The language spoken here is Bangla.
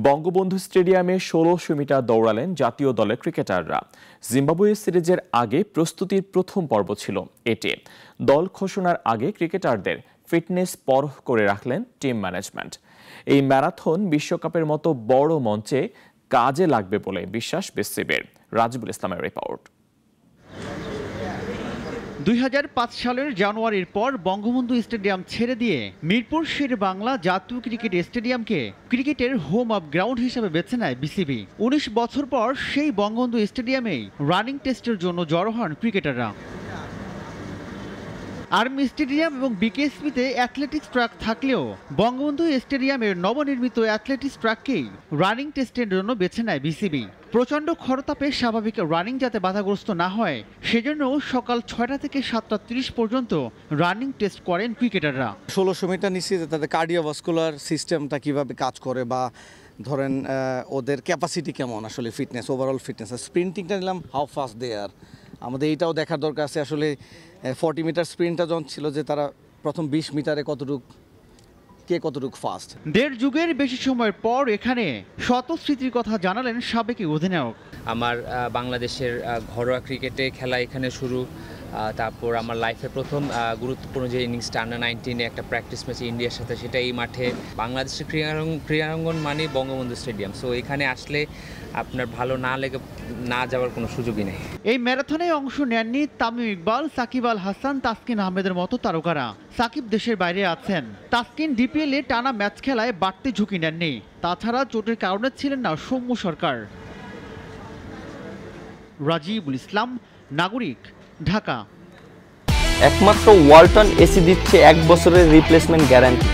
বঙ্গবন্ধু স্টেডিয়ামে ১৬০০ মিটার দৌড়ালেন জাতীয় দলের ক্রিকেটাররা। জিম্বাবুয়ে সিরিজের আগে প্রস্তুতির প্রথম পর্ব ছিল এটি। দল ঘোষণার আগে ক্রিকেটারদের ফিটনেস পরখ করে রাখলেন টিম ম্যানেজমেন্ট। এই ম্যারাথন বিশ্বকাপের মতো বড় মঞ্চে কাজে লাগবে বলে বিশ্বাস বিসিবির। রাজিবুল ইসলামের রিপোর্ট। ২০০৫ সালের জানুয়ারির পর বঙ্গবন্ধু স্টেডিয়াম ছেড়ে দিয়ে মিরপুর শেরেবাংলা জাতীয় ক্রিকেট স্টেডিয়ামকে ক্রিকেটের হোম অফ গ্রাউন্ড হিসেবে বেছে নেয় বিসিবি। ১৯ বছর পর সেই বঙ্গবন্ধু স্টেডিয়ামেই রানিং টেস্টের জন্য জড়ো হন ক্রিকেটাররা। আর্মি স্টেডিয়াম এবং বিকেএসপিতে অ্যাথলেটিক্স ট্র্যাক থাকলেও বঙ্গবন্ধু স্টেডিয়ামের নবনির্মিত অ্যাথলেটিক্স ট্র্যাককেই রানিং টেস্টের জন্য বেছে নেয় বিসিবি। প্রচণ্ড খরতাপে স্বাভাবিক রানিং যাতে বাধাগ্রস্ত না হয় সেজন্য সকাল ৬টা থেকে ৭টা ৩০ পর্যন্ত রানিং টেস্ট করেন ক্রিকেটাররা। ১৬০০ মিটার নিশ্চিত তাদের কার্ডিওভাস্কুলার সিস্টেমটা কিভাবে কাজ করে বা ধরেন ওদের ক্যাপাসিটি কেমন, আসলে ফিটনেস, ওভারঅল ফিটনেস। স্প্রিন্টিংটা নিলাম হাউ ফাস্ট দে আর। আমাদের এইটাও দেখার দরকার আছে আসলে 40 মিটার স্প্রিন্টটা যখন ছিল যে তারা প্রথম ২০ মিটারে কতটুকু ফাস্ট। দেড় যুগের বেশি সময়ের পর এখানে শত স্মৃতির কথা জানালেন সাবেক অধিনায়ক। আমার বাংলাদেশের ঘরোয়া ক্রিকেটে খেলা এখানে শুরু, তারপর আমার লাইফের প্রথম গুরুত্বপূর্ণ যে ইনিংসটা আন্ডার-19 একটা প্র্যাকটিস ম্যাচ ইন্ডিয়ার সাথে, সেটা এই মাঠে। বাংলাদেশের ক্রীড়াঙ্গন মানে বঙ্গবন্ধু স্টেডিয়াম। সো এখানে আসলে আপনার ভালো না লেগে না যাওয়ার কোনো সুযোগই নেই। এই ম্যারাথনে অংশ নেননি তামিম ইকবাল, সাকিব আল হাসান, তাসকিন আহমেদের মতো তারকারা। সাকিব দেশের বাইরে আছেন। তাসকিন ডিপিএলে টানা ম্যাচ খেলায় বাড়তি ঝুঁকি নেননি। তাছাড়া চোটের কারণে ছিলেন না সৌম্য সরকার। রাজিবুল ইসলাম, নাগরিক, ঢাকা। একমাত্র ওয়ালটন এসি দিচ্ছে ১ বছরের রিপ্লেসমেন্ট গ্যারান্টি।